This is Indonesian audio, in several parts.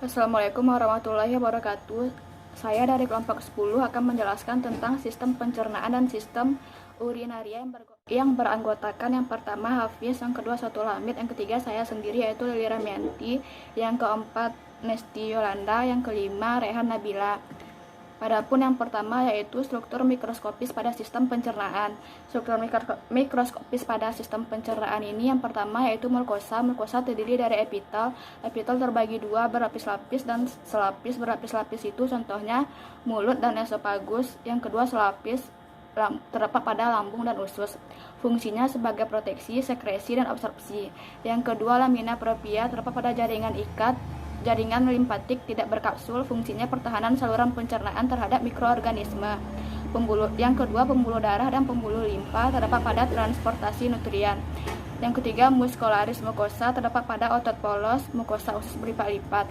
Assalamualaikum warahmatullahi wabarakatuh. Saya dari kelompok 10 akan menjelaskan tentang sistem pencernaan dan sistem urinaria yang beranggotakan yang pertama Hafiz, yang kedua Satul Hamid, yang ketiga saya sendiri yaitu Lili Ramianti, yang keempat Nesti Yolanda, yang kelima Rehan Nabila. Adapun yang pertama yaitu struktur mikroskopis pada sistem pencernaan. Struktur mikroskopis pada sistem pencernaan ini yang pertama yaitu mukosa. Mukosa terdiri dari epitel. Epitel terbagi dua berlapis-lapis dan selapis. Berlapis-lapis itu contohnya mulut dan esofagus. Yang kedua selapis terdapat pada lambung dan usus. Fungsinya sebagai proteksi, sekresi, dan absorpsi. Yang kedua lamina propria terdapat pada jaringan ikat. Jaringan limpatik tidak berkapsul, fungsinya pertahanan saluran pencernaan terhadap mikroorganisme. Yang kedua pembuluh darah dan pembuluh limfa terdapat pada transportasi nutrien. Yang ketiga muscularis mucosa terdapat pada otot polos, mukosa usus berlipat-lipat.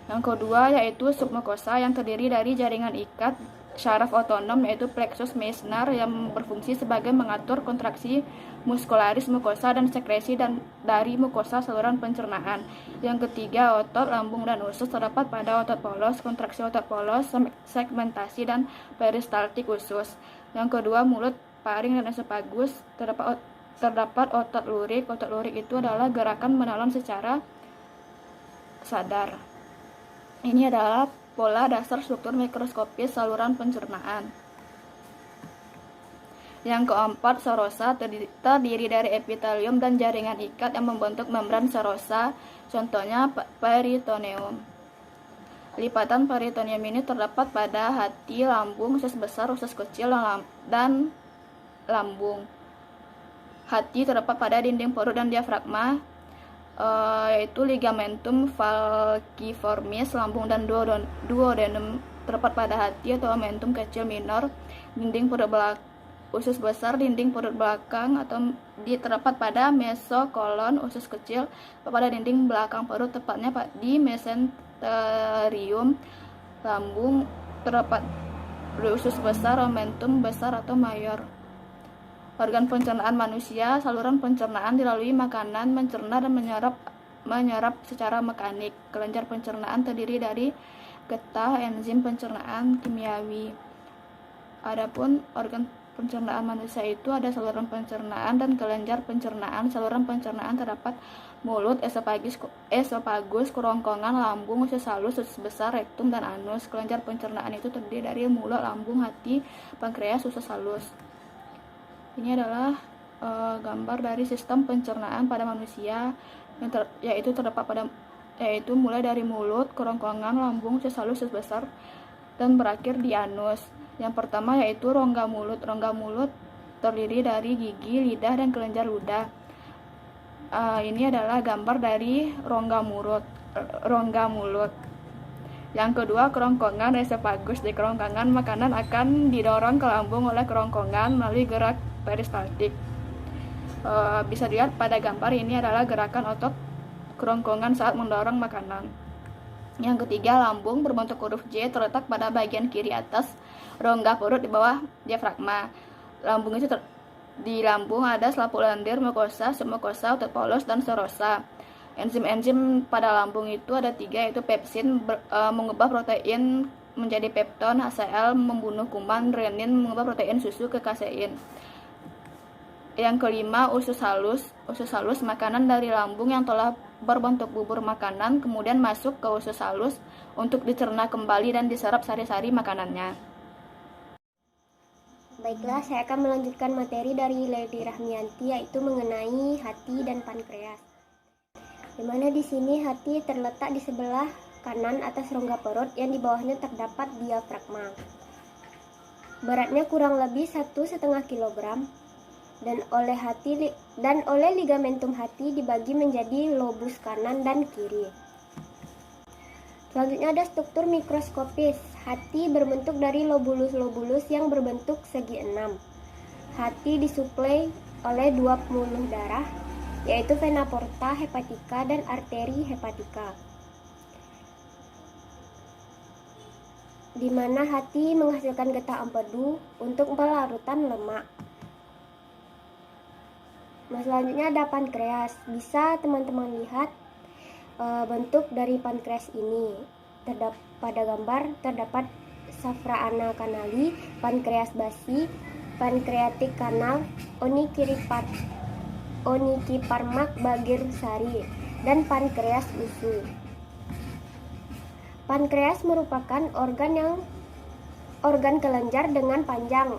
Yang kedua yaitu submukosa yang terdiri dari jaringan ikat syaraf otonom yaitu plexus Meissner yang berfungsi sebagai mengatur kontraksi muskularis mukosa dan sekresi dari mukosa saluran pencernaan. Yang ketiga otot lambung dan usus terdapat pada otot polos, kontraksi otot polos, segmentasi dan peristaltik usus. Yang kedua mulut, paring dan esofagus terdapat otot lurik. Otot lurik itu adalah gerakan menelan secara sadar. Ini adalah pola dasar struktur mikroskopis saluran pencernaan. Yang keempat, serosa terdiri dari epitelium dan jaringan ikat yang membentuk membran serosa, contohnya peritoneum. Lipatan peritoneum ini terdapat pada hati, lambung, usus besar, usus kecil, dan lambung. Hati terdapat pada dinding perut dan diafragma, yaitu ligamentum falciformis. Lambung dan duodenum terdapat pada hati atau omentum kecil minor. Dinding perut belakang, usus besar, dinding perut belakang atau terdapat pada mesokolon. Usus kecil pada dinding belakang perut, tepatnya di mesenterium. Lambung terdapat di usus besar, omentum besar atau mayor. Organ pencernaan manusia. Saluran pencernaan dilalui makanan, mencerna dan menyerap secara mekanik. Kelenjar pencernaan terdiri dari getah enzim pencernaan kimiawi. Adapun organ pencernaan manusia itu ada saluran pencernaan dan kelenjar pencernaan. Saluran pencernaan terdapat mulut, esofagus, kerongkongan, lambung, usus halus, usus besar, rektum, dan anus. Kelenjar pencernaan itu terdiri dari mulut, lambung, hati, pankreas, usus halus. Ini adalah gambar dari sistem pencernaan pada manusia yaitu mulai dari mulut, kerongkongan, lambung, usus halus, usus besar, dan berakhir di anus. Yang pertama yaitu rongga mulut. Rongga mulut terdiri dari gigi, lidah, dan kelenjar ludah. Ini adalah gambar dari rongga mulut. Yang kedua, kerongkongan esofagus. Di kerongkongan makanan akan didorong ke lambung oleh kerongkongan melalui gerak peristaltik. Bisa dilihat pada gambar ini adalah gerakan otot kerongkongan saat mendorong makanan. Yang ketiga, lambung berbentuk huruf J terletak pada bagian kiri atas rongga perut di bawah diafragma. Lambung itu di lambung ada selaput lendir, mukosa, submukosa, otot polos, dan serosa. Enzim-enzim pada lambung itu ada 3, yaitu pepsin mengubah protein menjadi pepton, HCl membunuh kuman, renin mengubah protein susu ke kasein. Yang kelima, usus halus. Usus halus makanan dari lambung yang telah berbentuk bubur makanan kemudian masuk ke usus halus untuk dicerna kembali dan diserap sari-sari makanannya. Baiklah, saya akan melanjutkan materi dari Lady Rahmianti yaitu mengenai hati dan pankreas. Di mana di sini hati terletak di sebelah kanan atas rongga perut yang di bawahnya terdapat diafragma. Beratnya kurang lebih 1,5 kg dan oleh ligamentum hati dibagi menjadi lobus kanan dan kiri. Selanjutnya ada struktur mikroskopis. Hati berbentuk dari lobulus-lobulus yang berbentuk segi 6. Hati disuplai oleh 2 pembuluh darah, yaitu vena porta hepatica dan arteri hepatica, di mana hati menghasilkan getah empedu untuk pelarutan lemak. Nah, selanjutnya ada pankreas. Bisa teman-teman lihat bentuk dari pankreas ini. Pada gambar terdapat Safraana canali, pankreas basi, pankreatik kanal, onychiparmak bagirsari, dan pankreas usus. Pankreas merupakan organ kelenjar dengan panjang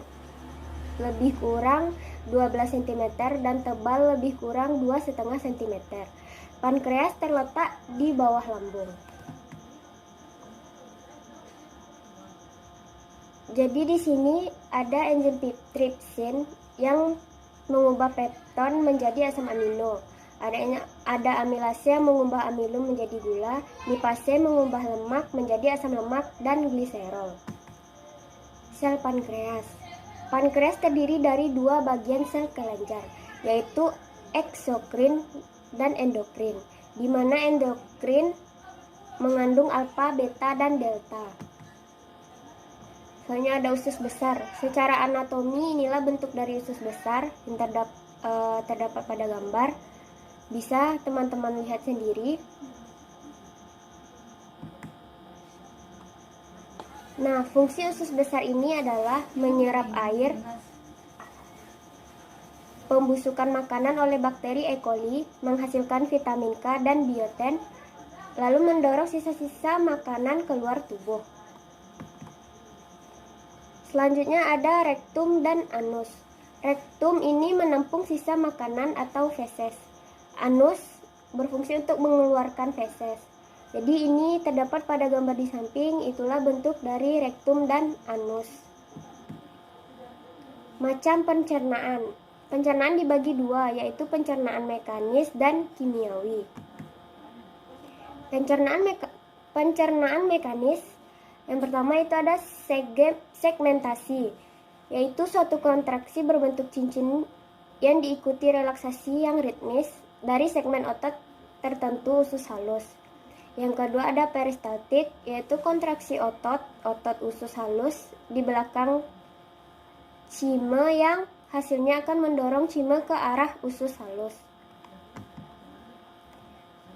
lebih kurang 12 cm dan tebal lebih kurang 2,5 cm. Pankreas terletak di bawah lambung. Jadi di sini ada enzim trypsin yang mengubah pepton menjadi asam amino. Ada amilase yang mengubah amilum menjadi gula, lipase mengubah lemak menjadi asam lemak, dan gliserol. Sel pankreas. Pankreas terdiri dari dua bagian sel kelenjar, yaitu eksokrin dan endokrin, di mana endokrin mengandung alfa, beta, dan delta. Soalnya ada usus besar. Secara anatomi inilah bentuk dari usus besar yang terdapat pada gambar. Bisa teman-teman lihat sendiri. Nah, fungsi usus besar ini adalah menyerap air, pembusukan makanan oleh bakteri E. coli, menghasilkan vitamin K dan biotin, lalu mendorong sisa-sisa makanan keluar tubuh. Selanjutnya ada rektum dan anus. Rektum ini menampung sisa makanan atau feses. Anus berfungsi untuk mengeluarkan feses. Jadi ini terdapat pada gambar di samping, itulah bentuk dari rektum dan anus. Macam pencernaan. Pencernaan dibagi dua, yaitu pencernaan mekanis dan kimiawi. Pencernaan mekanis, yang pertama itu ada segmentasi, yaitu suatu kontraksi berbentuk cincin yang diikuti relaksasi yang ritmis dari segmen otot tertentu usus halus. Yang kedua ada peristaltik, yaitu kontraksi otot usus halus di belakang cime yang hasilnya akan mendorong cime ke arah usus halus.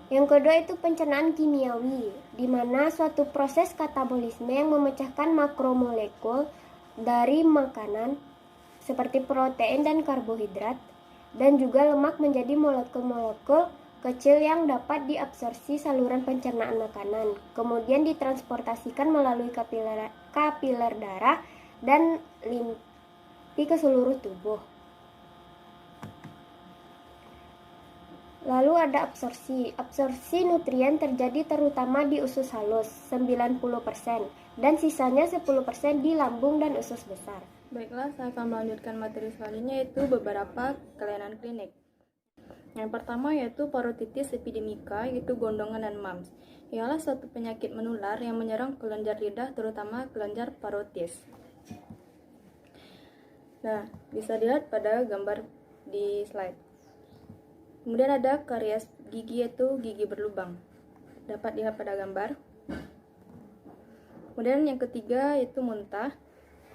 Yang kedua itu pencernaan kimiawi, di mana suatu proses katabolisme yang memecahkan makromolekul dari makanan seperti protein dan karbohidrat dan juga lemak menjadi molekul-molekul kecil yang dapat diabsorpsi saluran pencernaan makanan, kemudian ditransportasikan melalui kapiler darah dan limfi ke seluruh tubuh. Lalu ada absorpsi. Absorpsi nutrien terjadi terutama di usus halus 90% dan sisanya 10% di lambung dan usus besar. Baiklah, saya akan melanjutkan materi selanjutnya, yaitu beberapa kelainan klinik. Yang pertama yaitu parotitis epidemika, yaitu gondongan dan mumps. Ialah suatu penyakit menular yang menyerang kelenjar lidah, terutama kelenjar parotis. Nah, bisa dilihat pada gambar di slide. Kemudian ada karies gigi, yaitu gigi berlubang. Dapat dilihat pada gambar. Kemudian yang ketiga yaitu muntah.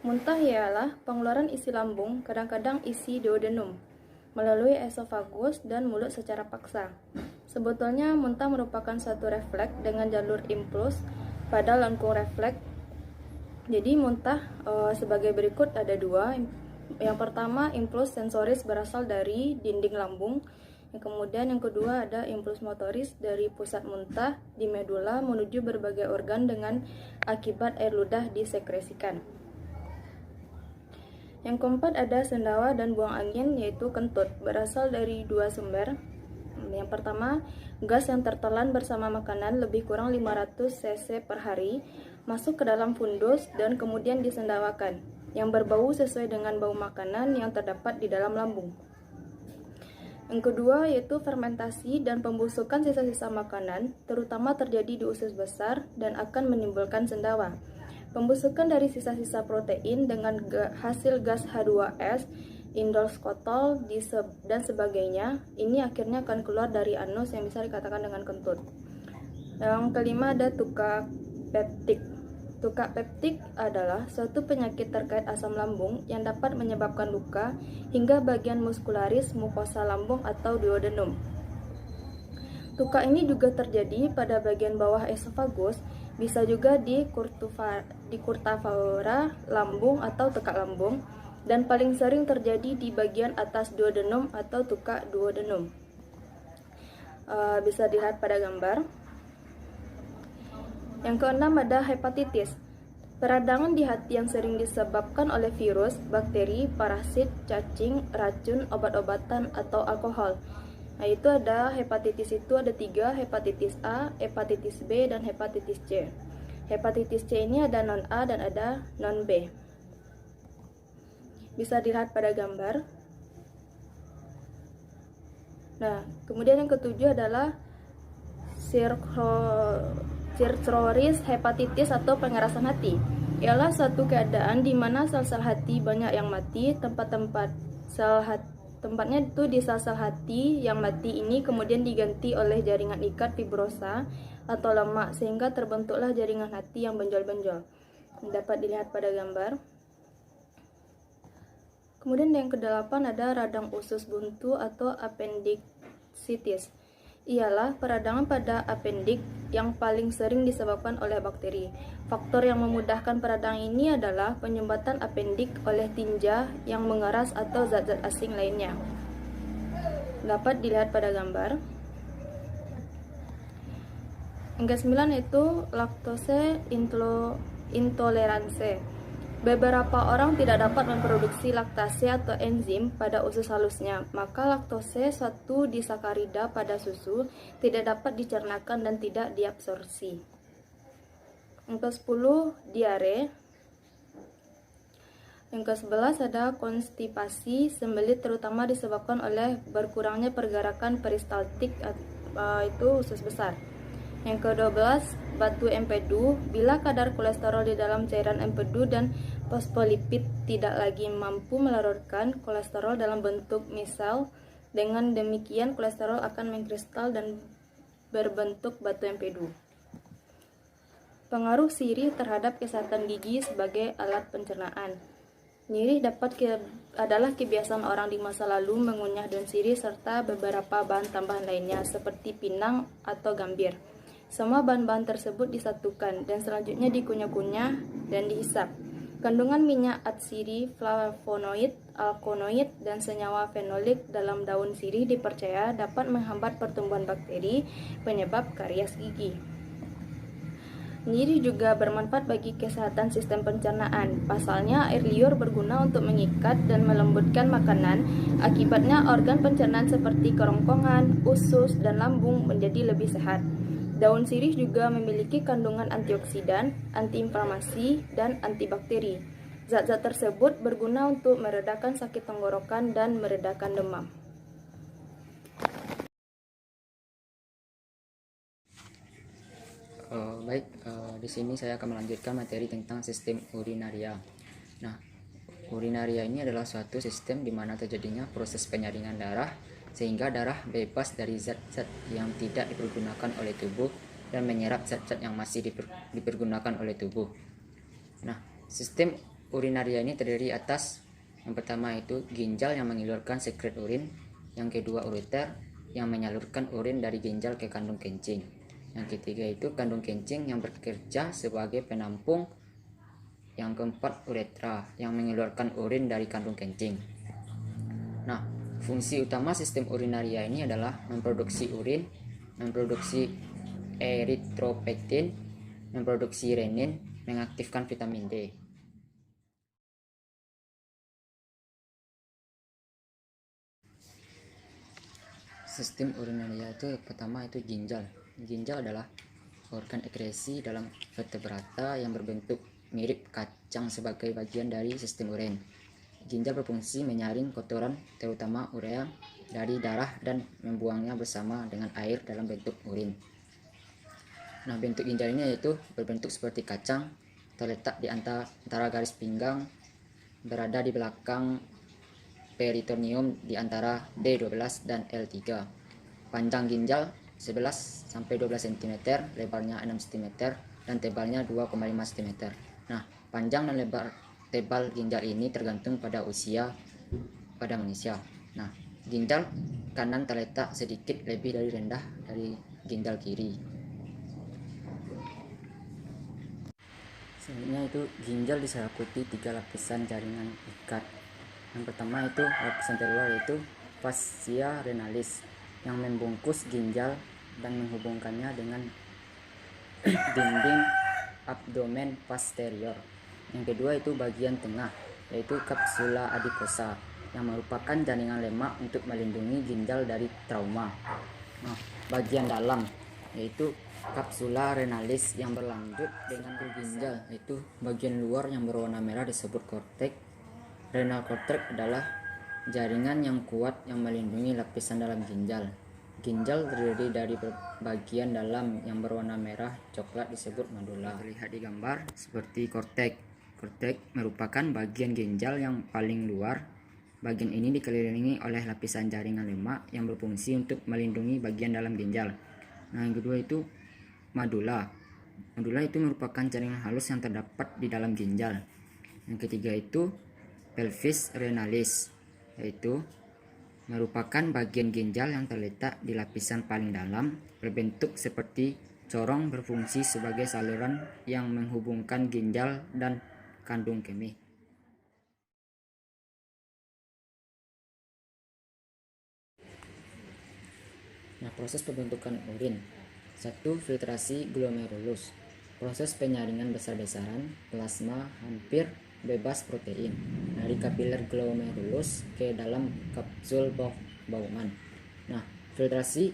Muntah ialah pengeluaran isi lambung, kadang-kadang isi duodenum, melalui esofagus dan mulut secara paksa. Sebetulnya muntah merupakan suatu refleks dengan jalur impuls pada lengkung refleks. Jadi muntah sebagai berikut ada dua. Yang pertama impuls sensoris berasal dari dinding lambung. Kemudian yang kedua ada impuls motoris dari pusat muntah di medula menuju berbagai organ dengan akibat air ludah disekresikan. Yang keempat ada sendawa dan buang angin, yaitu kentut, berasal dari dua sumber. Yang pertama, gas yang tertelan bersama makanan lebih kurang 500 cc per hari masuk ke dalam fundus dan kemudian disendawakan, yang berbau sesuai dengan bau makanan yang terdapat di dalam lambung. Yang kedua yaitu fermentasi dan pembusukan sisa-sisa makanan, terutama terjadi di usus besar dan akan menimbulkan sendawa. Pembusukan dari sisa-sisa protein dengan hasil gas H2S, indol skotol, dan sebagainya, ini akhirnya akan keluar dari anus yang bisa dikatakan dengan kentut. Yang kelima ada tukak peptik. Tukak peptik adalah suatu penyakit terkait asam lambung yang dapat menyebabkan luka hingga bagian muskularis mukosa lambung atau duodenum. Tukak ini juga terjadi pada bagian bawah esofagus, bisa juga di kurtavora lambung atau tekak lambung, dan paling sering terjadi di bagian atas duodenum atau tukak duodenum. Bisa dilihat pada gambar. Yang keenam ada hepatitis. Peradangan di hati yang sering disebabkan oleh virus, bakteri, parasit, cacing, racun, obat-obatan, atau alkohol. Nah, itu ada hepatitis itu ada 3, hepatitis A, hepatitis B, dan hepatitis C. Hepatitis C ini ada non A dan ada non B. Bisa dilihat pada gambar. Nah, kemudian yang ketujuh adalah cirrhosis hepatitis atau pengerasan hati. Ialah suatu keadaan di mana sel-sel hati banyak yang mati. Tempatnya itu di sel-sel hati yang mati ini kemudian diganti oleh jaringan ikat fibrosa atau lemak, sehingga terbentuklah jaringan hati yang benjol-benjol. Dapat dilihat pada gambar. Kemudian yang kedelapan ada radang usus buntu atau appendicitis. Ialah peradangan pada apendik yang paling sering disebabkan oleh bakteri. Faktor yang memudahkan peradangan ini adalah penyumbatan apendik oleh tinja yang mengeras atau zat-zat asing lainnya. Dapat dilihat pada gambar. Yang ke-9 itu laktose intolerance. Beberapa orang tidak dapat memproduksi laktase atau enzim pada usus halusnya, maka laktose, suatu disakarida pada susu, tidak dapat dicernakan dan tidak diabsorpsi. Yang ke-10 diare. Yang ke-11 ada konstipasi sembelit, terutama disebabkan oleh berkurangnya pergerakan peristaltik, itu usus besar. Yang ke-12 batu empedu. Bila kadar kolesterol di dalam cairan empedu dan fosfolipid tidak lagi mampu melarutkan kolesterol dalam bentuk misel, dengan demikian kolesterol akan mengkristal dan berbentuk batu empedu. Pengaruh sirih terhadap kesehatan gigi sebagai alat pencernaan. Nyirih adalah kebiasaan orang di masa lalu mengunyah daun sirih serta beberapa bahan tambahan lainnya seperti pinang atau gambir. Semua bahan-bahan tersebut disatukan dan selanjutnya dikunyah-kunyah dan dihisap. Kandungan minyak atsiri, flavonoid, alkaloid, dan senyawa fenolik dalam daun sirih dipercaya dapat menghambat pertumbuhan bakteri penyebab karies gigi. Nyirih juga bermanfaat bagi kesehatan sistem pencernaan. Pasalnya, air liur berguna untuk mengikat dan melembutkan makanan. Akibatnya, organ pencernaan seperti kerongkongan, usus, dan lambung menjadi lebih sehat. Daun sirih juga memiliki kandungan antioksidan, antiinflamasi, dan antibakteri. Zat-zat tersebut berguna untuk meredakan sakit tenggorokan dan meredakan demam. Di sini saya akan melanjutkan materi tentang sistem urinaria. Nah, urinaria ini adalah suatu sistem di mana terjadinya proses penyaringan darah sehingga darah bebas dari zat-zat yang tidak dipergunakan oleh tubuh dan menyerap zat-zat yang masih dipergunakan oleh tubuh. Nah, sistem urinaria ini terdiri atas yang pertama itu ginjal yang mengeluarkan sekret urin, yang kedua ureter yang menyalurkan urin dari ginjal ke kandung kencing, yang ketiga itu kandung kencing yang bekerja sebagai penampung, yang keempat uretra yang mengeluarkan urin dari kandung kencing. Nah, fungsi utama sistem urinaria ini adalah memproduksi urin, memproduksi eritropoietin, memproduksi renin, mengaktifkan vitamin D. Sistem urinaria itu pertama itu ginjal. Ginjal adalah organ ekskresi dalam vertebrata yang berbentuk mirip kacang sebagai bagian dari sistem urin. Ginjal berfungsi menyaring kotoran, terutama urea, dari darah dan membuangnya bersama dengan air dalam bentuk urin. Nah, bentuk ginjal ini yaitu berbentuk seperti kacang, terletak di antara garis pinggang, berada di belakang peritoneum di antara D12 dan L3. Panjang ginjal 11-12 cm, lebarnya 6 cm, dan tebalnya 2,5 cm. Nah, panjang dan lebar tebal ginjal ini tergantung pada usia pada manusia. Nah, ginjal kanan terletak sedikit lebih rendah dari ginjal kiri. Selanjutnya itu ginjal diselimuti 3 lapisan jaringan ikat. Yang pertama itu lapisan terluar yaitu fascia renalis yang membungkus ginjal dan menghubungkannya dengan dinding abdomen posterior. Yang kedua itu bagian tengah yaitu kapsula adiposa yang merupakan jaringan lemak untuk melindungi ginjal dari trauma. Nah, bagian dalam yaitu kapsula renalis yang berlanjut dengan ginjal, yaitu bagian luar yang berwarna merah disebut korteks. Renal korteks adalah jaringan yang kuat yang melindungi lapisan dalam ginjal. Ginjal terdiri dari bagian dalam yang berwarna merah coklat disebut medula. Terlihat di gambar seperti korteks. Korteks merupakan bagian ginjal yang paling luar. Bagian ini dikelilingi oleh lapisan jaringan lemak yang berfungsi untuk melindungi bagian dalam ginjal. Nah, yang kedua itu medula. Medula itu merupakan jaringan halus yang terdapat di dalam ginjal. Yang ketiga itu pelvis renalis, yaitu merupakan bagian ginjal yang terletak di lapisan paling dalam, berbentuk seperti corong, berfungsi sebagai saluran yang menghubungkan ginjal dan kandung kemih. Nah, proses pembentukan urin. 1. Filtrasi glomerulus. Proses penyaringan besar-besaran plasma hampir bebas protein dari kapiler glomerulus ke dalam kapsul Bowman. Nah, filtrasi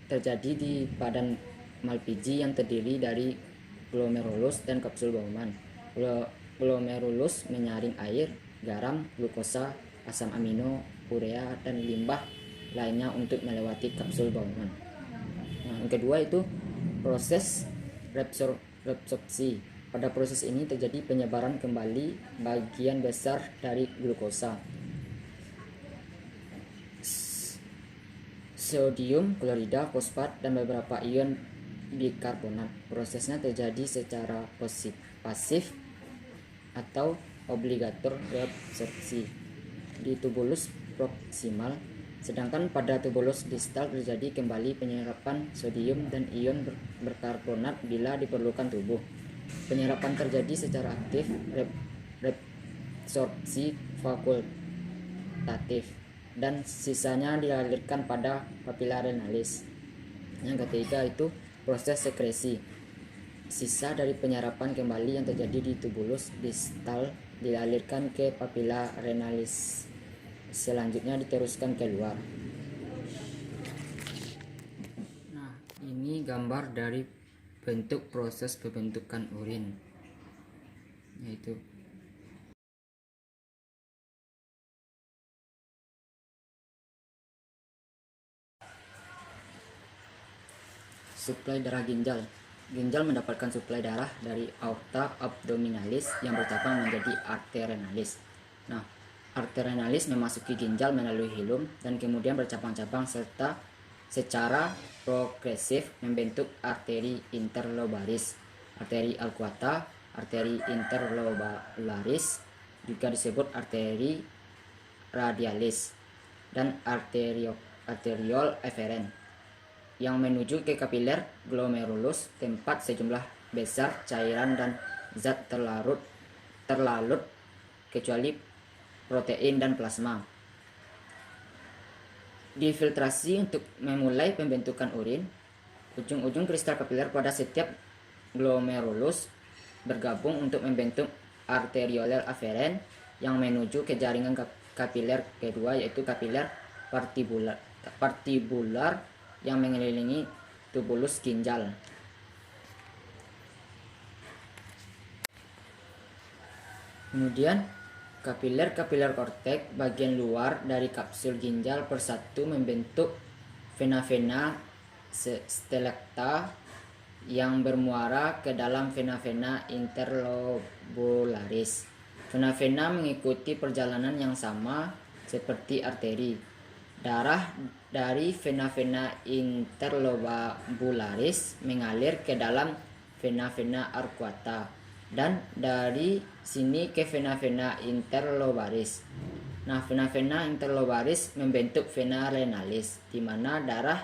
terjadi di padan Malpighi yang terdiri dari glomerulus dan kapsul Bowman. Glomerulus menyaring air, garam, glukosa, asam amino, urea, dan limbah lainnya untuk melewati kapsul Bowman. Nah, yang kedua itu proses reabsorpsi. Pada proses ini terjadi penyebaran kembali bagian besar dari glukosa, sodium klorida, fosfat, dan beberapa ion bikarbonat. Prosesnya terjadi secara pasif atau obligator reabsorpsi di tubulus proksimal, sedangkan pada tubulus distal terjadi kembali penyerapan sodium dan ion berkarbonat bila diperlukan tubuh. Penyerapan terjadi secara aktif, reabsorpsi fakultatif, dan sisanya dialirkan pada papila renalis. Yang ketiga itu proses sekresi. Sisa dari penyerapan kembali yang terjadi di tubulus distal dialirkan ke papila renalis. Selanjutnya diteruskan keluar. Nah, ini gambar dari bentuk proses pembentukan urin, yaitu suplai darah ginjal. Ginjal mendapatkan suplai darah dari aorta abdominalis yang bercabang menjadi arteria renalis. Nah, arteria renalis memasuki ginjal melalui hilum dan kemudian bercabang-cabang serta secara progresif membentuk arteri interlobaris, arteri alquata, arteri interlobularis, juga disebut arteri radialis, dan arteriol eferen yang menuju ke kapiler glomerulus, tempat sejumlah besar cairan dan zat terlalut kecuali protein dan plasma. Difiltrasi untuk memulai pembentukan urin. Ujung-ujung kristal kapiler pada setiap glomerulus bergabung untuk membentuk arteriole aferen yang menuju ke jaringan kapiler kedua, yaitu kapiler partibular yang mengelilingi tubulus ginjal. Kemudian kapiler korteks bagian luar dari kapsul ginjal persatu membentuk vena-vena stelacta yang bermuara ke dalam vena-vena interlobularis. Vena-vena mengikuti perjalanan yang sama seperti arteri. Darah dari vena-vena interlobularis mengalir ke dalam vena-vena arcuata, dan dari sini ke vena-vena interlobaris. Nah, vena-vena interlobaris membentuk vena renalis, di mana darah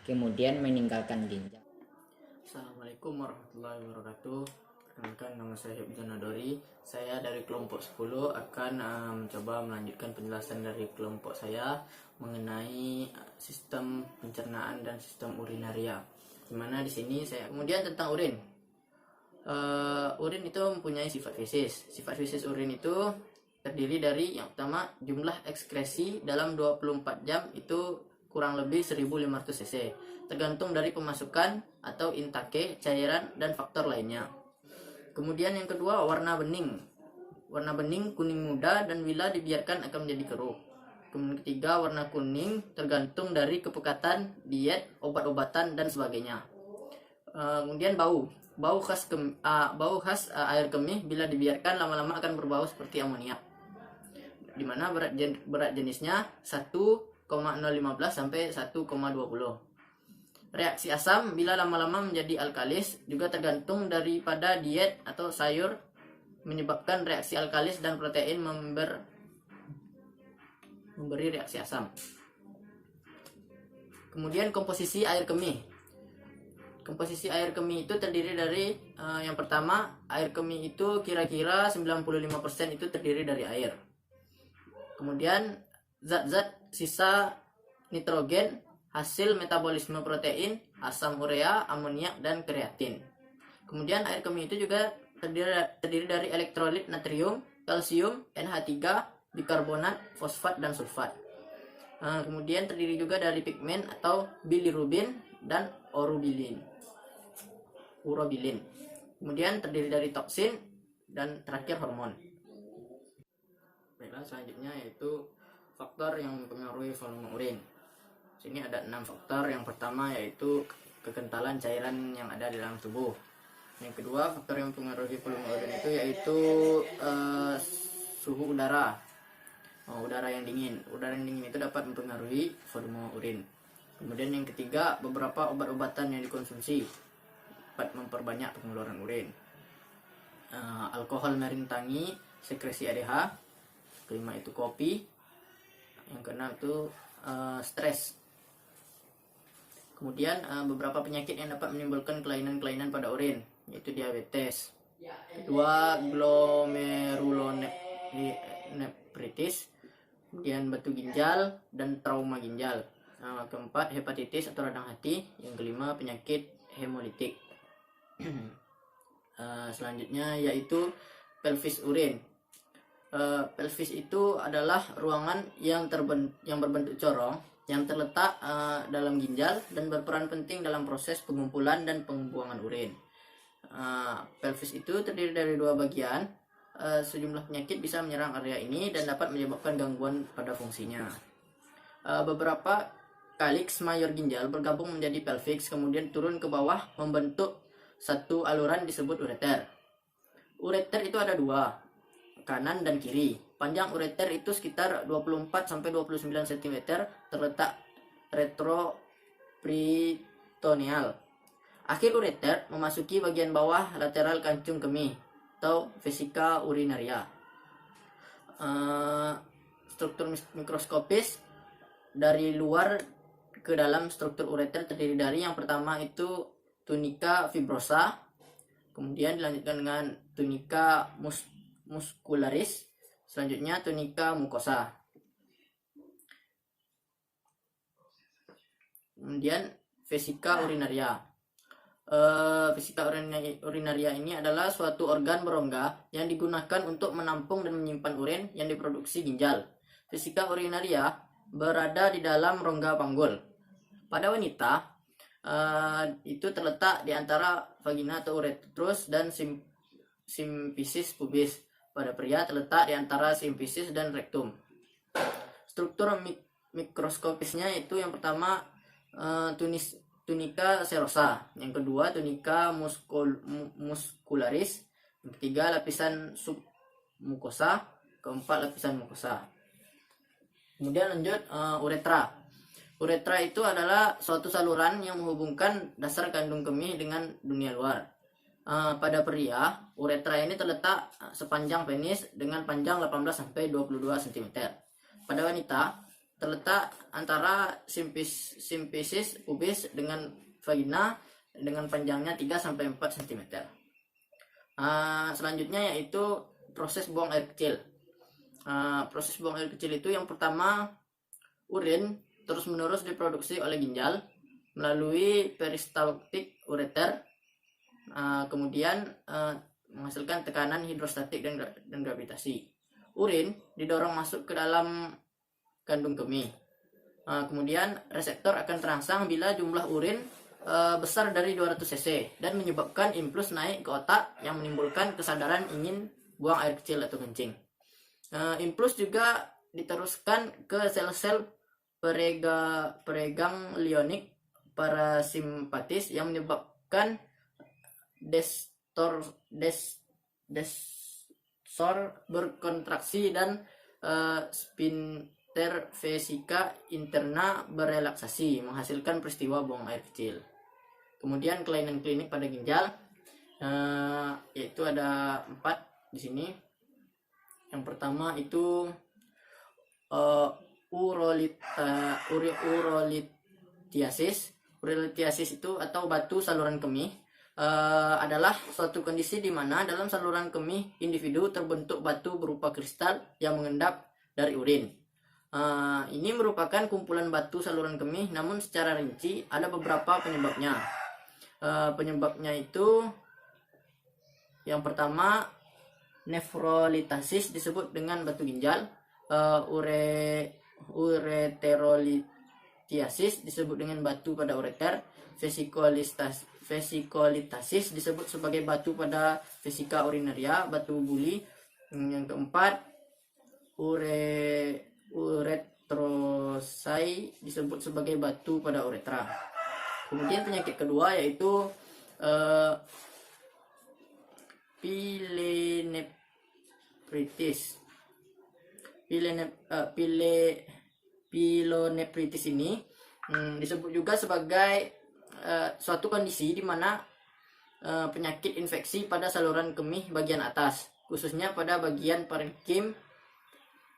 kemudian meninggalkan ginjal. Assalamualaikum warahmatullahi wabarakatuh. Perkenalkan, nama saya Hibzan Nadori. Saya dari kelompok 10 akan mencoba melanjutkan penjelasan dari kelompok saya mengenai sistem pencernaan dan sistem urinaria. Dimana di sini saya kemudian tentang urin. Urin itu mempunyai sifat fisis. Sifat fisis urin itu terdiri dari yang pertama jumlah ekskresi dalam 24 jam itu kurang lebih 1500 cc, tergantung dari pemasukan atau intake cairan dan faktor lainnya. Kemudian yang kedua, warna bening. Warna bening kuning muda dan bila dibiarkan akan menjadi keruh. Kemudian ketiga, warna kuning tergantung dari kepekatan, diet, obat-obatan dan sebagainya. Kemudian bau. Bau khas air kemih bila dibiarkan lama-lama akan berbau seperti amoniak. Di mana berat jenisnya 1,015 sampai 1,20. Reaksi asam bila lama-lama menjadi alkalis juga tergantung daripada diet atau sayur, menyebabkan reaksi alkalis dan protein memberi reaksi asam. Kemudian komposisi air kemih. Komposisi air kemih itu terdiri dari yang pertama, air kemih itu kira-kira 95% itu terdiri dari air. Kemudian zat-zat sisa nitrogen hasil metabolisme protein, asam urea, amoniak, dan kreatin. Kemudian air kemih itu juga terdiri dari elektrolit natrium, kalsium, NH3, bikarbonat, fosfat, dan sulfat. Kemudian terdiri juga dari pigmen atau bilirubin dan urobilin. Kemudian terdiri dari toksin dan terakhir hormon. Baiklah, selanjutnya yaitu faktor yang mempengaruhi volume urin. Sini ada 6 faktor. Yang pertama yaitu kekentalan cairan yang ada di dalam tubuh. Yang kedua, faktor yang mempengaruhi volume urin itu yaitu suhu udara. Udara yang dingin. Udara yang dingin itu dapat mempengaruhi volume urin. Kemudian yang ketiga, beberapa obat-obatan yang dikonsumsi dapat memperbanyak pengeluaran urin. Alkohol merintangi sekresi ADH. Kelima itu kopi. Yang keenam itu stres. Kemudian beberapa penyakit yang dapat menimbulkan kelainan-kelainan pada urin, yaitu diabetes. Kedua, glomerulonefritis, kemudian batu ginjal dan trauma ginjal. Keempat, hepatitis atau radang hati. Yang kelima, penyakit hemolitik. Selanjutnya yaitu pelvis urin. Pelvis itu adalah ruangan yang berbentuk corong yang terletak dalam ginjal dan berperan penting dalam proses pengumpulan dan pembuangan urin. Pelvis itu terdiri dari dua bagian. Sejumlah penyakit bisa menyerang area ini dan dapat menyebabkan gangguan pada fungsinya. Beberapa kaliks mayor ginjal bergabung menjadi pelvis, kemudian turun ke bawah membentuk satu aluran disebut ureter. Ureter itu ada dua, kanan dan kiri. Panjang ureter itu sekitar 24-29 cm, terletak retroperitoneal. Akhir ureter memasuki bagian bawah lateral kancung kemih atau vesika urinaria. Struktur mikroskopis dari luar ke dalam struktur ureter terdiri dari yang pertama itu tunika fibrosa, kemudian dilanjutkan dengan tunika muscularis, selanjutnya tunika mucosa. Kemudian vesika urinaria. Vesika urinaria ini adalah suatu organ berongga yang digunakan untuk menampung dan menyimpan urin yang diproduksi ginjal. Vesika urinaria berada di dalam rongga panggul. Pada wanita, itu terletak di antara vagina atau uretrus dan simfisis pubis. Pada pria terletak di antara simfisis dan rektum. Struktur mikroskopisnya itu yang pertama tunika serosa, yang kedua tunika muscularis, yang ketiga lapisan submukosa, keempat lapisan mukosa. Kemudian lanjut uretra. Uretra itu adalah suatu saluran yang menghubungkan dasar kandung kemih dengan dunia luar. Pada pria, uretra ini terletak sepanjang penis dengan panjang 18-22 cm. Pada wanita, terletak antara simfisis pubis dengan vagina dengan panjangnya 3-4 cm. Selanjutnya yaitu proses buang air kecil. Proses buang air kecil itu yang pertama, urin terus-menerus diproduksi oleh ginjal melalui peristaltik ureter, kemudian menghasilkan tekanan hidrostatik dan gravitasi. Urin didorong masuk ke dalam kandung kemih. Kemudian reseptor akan terangsang bila jumlah urin besar dari 200 cc dan menyebabkan impuls naik ke otak yang menimbulkan kesadaran ingin buang air kecil atau kencing. Impuls juga diteruskan ke sel-sel preganglionik parasimpatis yang menyebabkan desor berkontraksi dan sphincter vesica interna berelaksasi, menghasilkan peristiwa buang air kecil. Kemudian kelainan klinik pada ginjal, yaitu ada 4 di sini. Yang pertama itu urolithiasis. Urolithiasis itu atau batu saluran kemih adalah suatu kondisi di mana dalam saluran kemih individu terbentuk batu berupa kristal yang mengendap dari urin. Ini merupakan kumpulan batu saluran kemih, namun secara rinci ada beberapa penyebabnya. Penyebabnya itu yang pertama, nefrolitasis disebut dengan batu ginjal, ureterolithiasis disebut dengan batu pada ureter, vesikolitasis disebut sebagai batu pada vesika urinaria, batu buli. Yang keempat, uretrosai disebut sebagai batu pada uretra. Kemudian penyakit kedua yaitu pilonephritis. Pilonephritis ini disebut juga sebagai suatu kondisi di mana penyakit infeksi pada saluran kemih bagian atas, khususnya pada bagian parenkim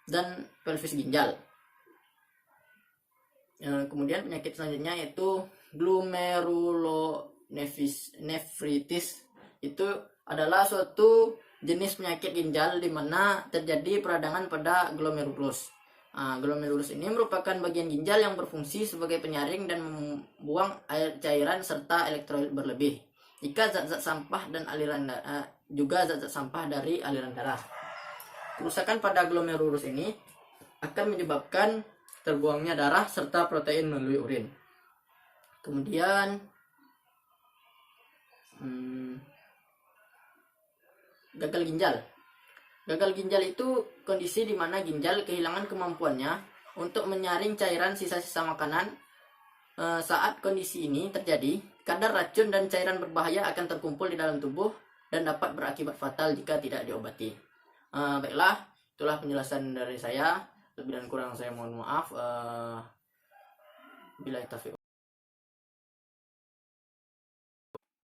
dan pelvis ginjal. Kemudian penyakit selanjutnya yaitu glomerulonephritis. Itu adalah suatu jenis penyakit ginjal di mana terjadi peradangan pada glomerulus. Glomerulus ini merupakan bagian ginjal yang berfungsi sebagai penyaring dan membuang air cairan serta elektrolit berlebih. Jika zat-zat sampah dan aliran juga zat-zat sampah dari aliran darah. Kerusakan pada glomerulus ini akan menyebabkan terbuangnya darah serta protein melalui urin. Kemudian gagal ginjal. Gagal ginjal itu kondisi di mana ginjal kehilangan kemampuannya untuk menyaring cairan sisa-sisa makanan. Saat kondisi ini terjadi, kadar racun dan cairan berbahaya akan terkumpul di dalam tubuh dan dapat berakibat fatal jika tidak diobati. Baiklah, itulah penjelasan dari saya. Lebih dan kurang saya mohon maaf. Bila taufiq